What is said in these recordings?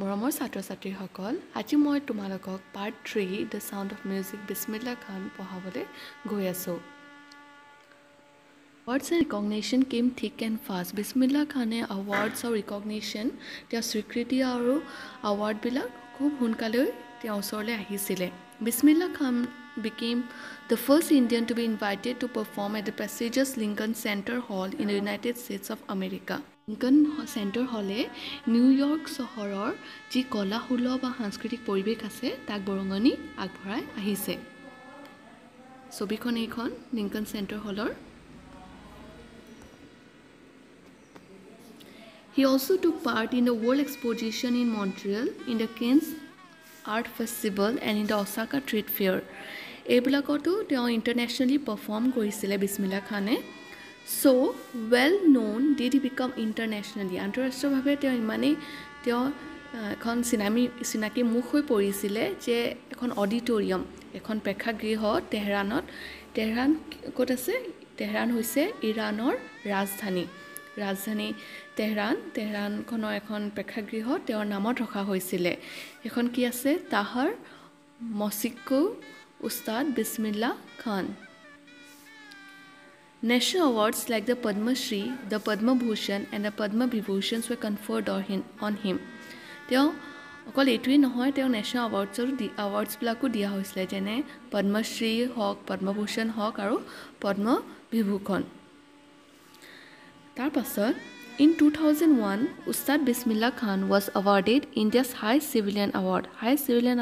মৰমৰ ছাত্ৰ-ছাত্ৰীসকল আজি মই তোমালোকক part 3 the sound of music বিসমিল্লাহ খান পঢ়াবলৈ গৈ আছোঁ Awards and recognition came thick and fast. Bismillah Khane awards or recognition তেওঁ স্বীকৃতি আৰু awardবিলাক খুব সোনকালে তেওঁ ওচৰলৈ আহিছিলে Bismillah Khan became the first Indian to be invited to perform at the prestigious Lincoln Center Hall in the United States of America. Lincoln Center Hall New York চহৰৰ যি কলাসুলভ বা সাংস্কৃতিক পৰিৱেশ আছে তাক বৰঙণি আগবঢ়াই আহিছে ছবিখন এইখন লিংকন চেণ্টাৰ হলৰ He also took part in the World Exposition in Montreal, in the Cannes Art Festival and in the Osaka Trade Fair. এইবিলাকতো তেওঁ internationally perform কৰিছিলে বিসমিল্লাহ খানে so well known did he become internationally আন্তঃৰাষ্ট্ৰীয়ভাৱে তেওঁ ইমানেই তেওঁ এখন চিনাকি মুখ হৈ পৰিছিলে যে এখন অডিটৰিয়াম এখন প্ৰেক্ষাগৃহ তেহৰান ক'ত আছে তেহৰান হৈছে ইৰাণৰ ৰাজধানী তেহৰানখনৰ এখন প্ৰেক্ষাগৃহ তেওঁৰ নামত ৰখা হৈছিলে এখন কি আছে তাহাৰ মছিকো উস্তাদ বিসমিল্লাহ খান National awards like the Padma Shri, the Padma Bhushan and the Padma Vibhushan were conferred on him. তেওঁ অকল এইটোৱেই নহয় তেওঁ নেশ্যনেল আৱাৰ্ডছবিলাকো দিয়া হৈছিলে যেনে পদ্মশ্ৰী হওক পদ্মভূষণ হওক আৰু পদ্ম বিভূষণ তাৰ পাছত In 2001, Ustad Bismillah Khan was awarded India's highest civilian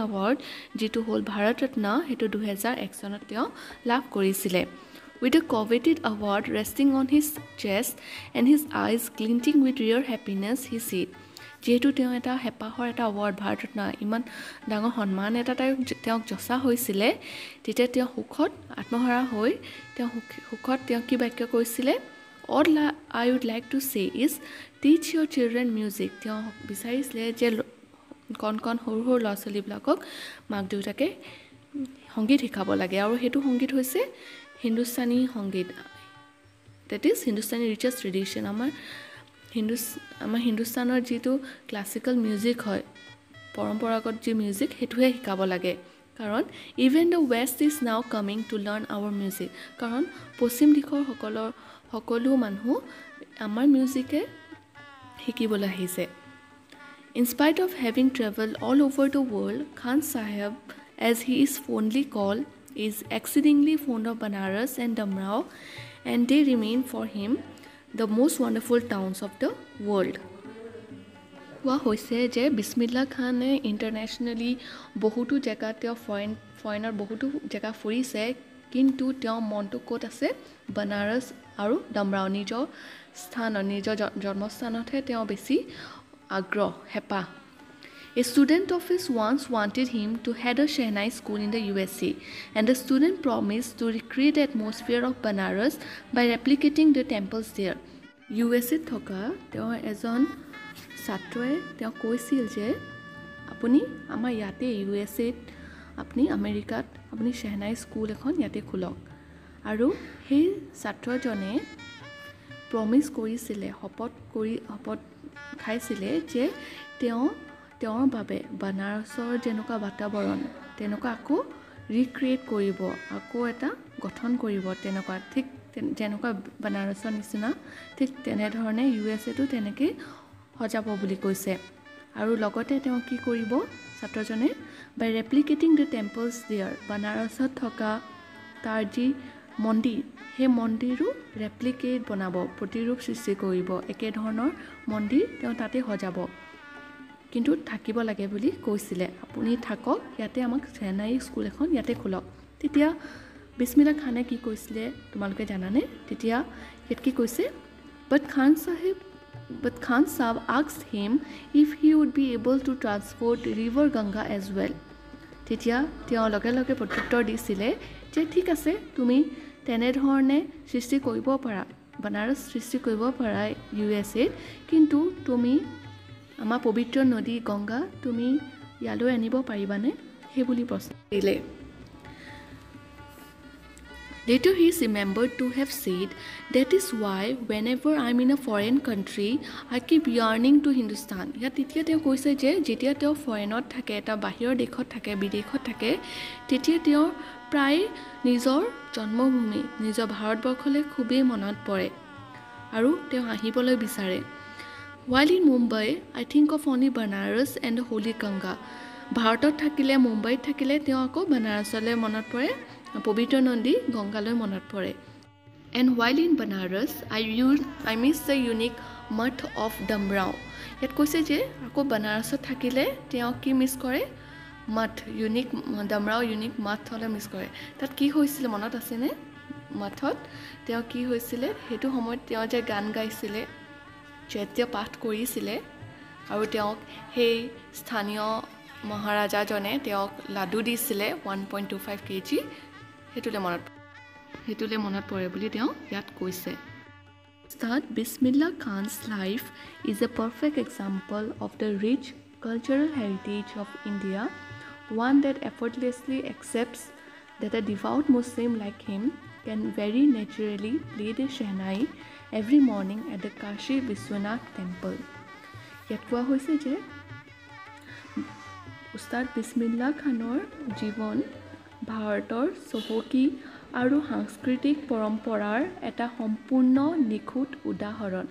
award যিটো হ'ল ভাৰত ৰত্ন হেতু 2001 চনত তেওঁ লাভ কৰিছিলে With a coveted award resting on his chest and his eyes glinting with real happiness he said যেহেতু তেওঁ এটা হেপাহৰ এটা award ভাৰত ৰত্ন ইমান ডাঙৰ সন্মান এটা তেওঁক জসা হৈছিলে তেতিয়া তেওঁ সুখত আত্মহাৰা হৈ তেওঁ সুখত তেওঁ কি বাক্য কৈছিলে All I would like to say is teach your children music. তেওঁ বিচাৰিছিলে যে কণ সৰু ল'ৰা-ছোৱালীবিলাকক মাক দেউতাকে সংগীত শিকাব লাগে আৰু হেতু সংগীত হৈছে হিন্দুস্তানী সংগীত that is Hindustani richest tradition আমাৰ হিন্দুস্তানৰ যিটো ক্লাছিকেল মিউজিক হয় পৰম্পৰাগত যি মিউজিক হেতুহে শিকাব লাগে কাৰণ even the west is now coming to learn our music কাৰণ পশ্চিম দিশৰ সকলো মানুহ আমাৰ মিউজিকে শিকিবলৈ আহিছে In spite of having traveled all over the world Khan Sahib as he is fondly called is exceedingly fond of Banaras and Damrao and they remain for him the most wonderful towns of the world কোৱা হৈছে যে বিসমিল্লাহ খানে ইণ্টাৰনেশ্যনেলি বহুতো জেগাত তেওঁ ফৰেনৰ বহুতো জেগা ফুৰিছে কিন্তু তেওঁ মনটো ক'ত আছে বনাৰস আৰু ডামৰাও নিজৰ জন্মস্থানতহে তেওঁ বেছি আগ্ৰহ হেপা A student of his once wanted him to head a Shehnai school in the USA and the student promised to recreate the atmosphere of Banaras by replicating the temples there. USA থকা তেওঁ এজন ছাত্ৰই তেওঁ কৈছিল যে আপুনি আমাৰ ইয়াতে USA আপুনি আমেৰিকাত আপুনি শেহনাই স্কুল এখন ইয়াতে খোলক আৰু সেই ছাত্ৰজনে প্ৰমিস কৰিছিলে শপত খাইছিলে যে তেওঁৰ বাবে বানাৰসৰ যেনেকুৱা বাতাবৰণ তেনেকুৱা আকৌ ৰিক্ৰিয়েট কৰিব আকৌ এটা গঠন কৰিব তেনেকুৱা ঠিক যেনেকুৱা বানাৰসৰ নিচিনা ঠিক তেনেধৰণে USAটো তেনেকৈ সজাব বুলি কৈছে আৰু লগতে তেওঁ কি কৰিব ছাত্ৰজনে by replicating the temples there বানাৰসত থকা তাৰ যি মন্দিৰ সেই মন্দিৰো ৰেপ্লিকেট বনাব প্ৰতিৰূপ সৃষ্টি কৰিব একে ধৰণৰ মন্দিৰ তেওঁ তাতে সজাব কিন্তু থাকিব লাগে বুলি কৈছিলে আপুনি থাকক ইয়াতে আমাক চেন্নাই স্কুল এখন ইয়াতে খোলক তেতিয়া বিসমিল্লাহ খানে কি কৈছিলে তোমালোকে জানানে তেতিয়া ইয়াত কি কৈছে but Khan Sahib asked him if he would be able to transport river Ganga as well তেতিয়া তেওঁ লগে প্ৰত্যুত্তৰ দিছিলে যে ঠিক আছে তুমি তেনেধৰণে সৃষ্টি কৰিব পাৰা বনাৰস সৃষ্টি কৰিব পাৰা USA কিন্তু তুমি আমাৰ পবিত্ৰ নদী গংগা তুমি ইয়ালৈ আনিব পাৰিবানে সেই বুলি প্ৰশ্ন দিলে Later, he is remembered to have said, "That is why whenever I'm in a foreign country, I keep yearning to Hindustan." ইয়াত তেতিয়া তেওঁ কৈছে যে যেতিয়া তেওঁ ফৰেনত থাকে, এটা বাহিৰৰ দেশত থাকে, বিদেশত থাকে, তেতিয়া তেওঁৰ প্ৰায় নিজৰ জন্মভূমি, নিজৰ ভাৰতবৰ্ষলৈ খুবেই মনত পৰে আৰু তেওঁ আহিবলৈ বিচাৰে। While in Mumbai, I think of only Banaras and the Holy Ganga. ভাৰতত থাকিলে, মুম্বাইত থাকিলে তেওঁ আকৌ বানাৰসলৈ মনত পৰে, পবিত্ৰ নদী গংগালৈ মনত পৰে। And while in Banaras, I miss the unique mutt of Damrao. ইয়াত কৈছে যে আকৌ বানাৰসত থাকিলে তেওঁ কি মিছ কৰে? মাঠ, ইউনিক দামৰাও ইউনিক মাঠ হ'লে মিছ কৰে। তাত কি হৈছিলে মনত আছেনে? মাঠত তেওঁ কি হৈছিলে? সেইটো সময়ত তেওঁ যে গান গাইছিলে, চৈত্য পাঠ কৰিছিলে আৰু তেওঁক সেই স্থানীয় মহাৰাজাজনে তেওঁক লাডু দিছিলে 1.25 kg, সেইটোলে মনত পৰে বুলি তেওঁ ইয়াত কৈছে। Ustad Bismillah Khan's life is a perfect example of the rich cultural heritage of India, one that effortlessly accepts that a devout Muslim like him can very naturally play the Shehnai every morning at the Kashi Vishwanath temple. ইয়াত কোৱা হৈছে যে উস্তাদ বিছমিল্লা খানৰ জীৱন ভাৰতৰ চহকী আৰু সাংস্কৃতিক পৰম্পৰাৰ এটা সম্পূৰ্ণ নিখুঁত উদাহৰণ।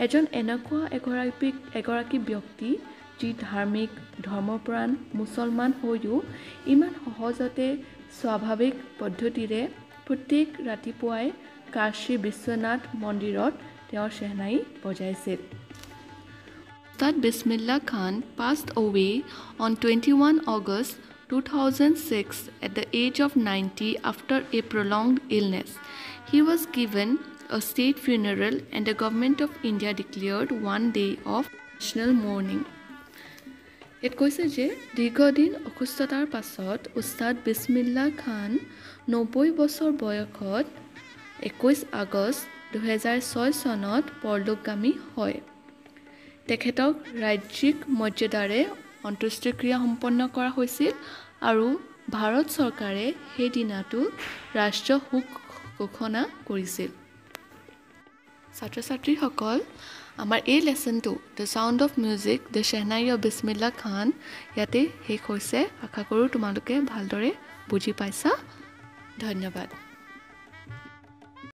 এজন এনেকুৱা এগৰাকী ব্যক্তি যি ধাৰ্মিক, ধৰ্মপ্ৰাণ মুছলমান হৈও ইমান সহজতে স্বাভাৱিক পদ্ধতিৰে প্ৰত্যেক ৰাতিপুৱাই কাশী বিশ্বনাথ মন্দিৰত তেওঁৰ Shehnai বজাইছিল। Ustad Bismillah Khan passed away on 21 August 2006 at the age of 90 after a prolonged illness. He was given a state funeral and the government of India declared one day of national mourning. It কৈছে যে দীৰ্ঘদিন অসুস্থতাৰ পাছত উস্তাদ বিছমিল্লা খান 90 বছৰ বয়সত 21 আগষ্ট 2006 চনত পৰলোকগামী হয়। তেখেতক ৰাজ্যিক মৰ্যাদাৰে অন্ত্যেষ্টিক্ৰিয়া সম্পন্ন কৰা হৈছিল আৰু ভাৰত চৰকাৰে সেই দিনাটো ৰাষ্ট্ৰীয় শোক ঘোষণা কৰিছিল। ছাত্ৰ ছাত্ৰীসকল, আমাৰ এই লেচনটো the sound of music the shehnai of Bismillah Khan ইয়াতে শেষ হৈছে। আশা কৰোঁ তোমালোকে ভালদৰে বুজি পাইছা। ধন্যবাদ।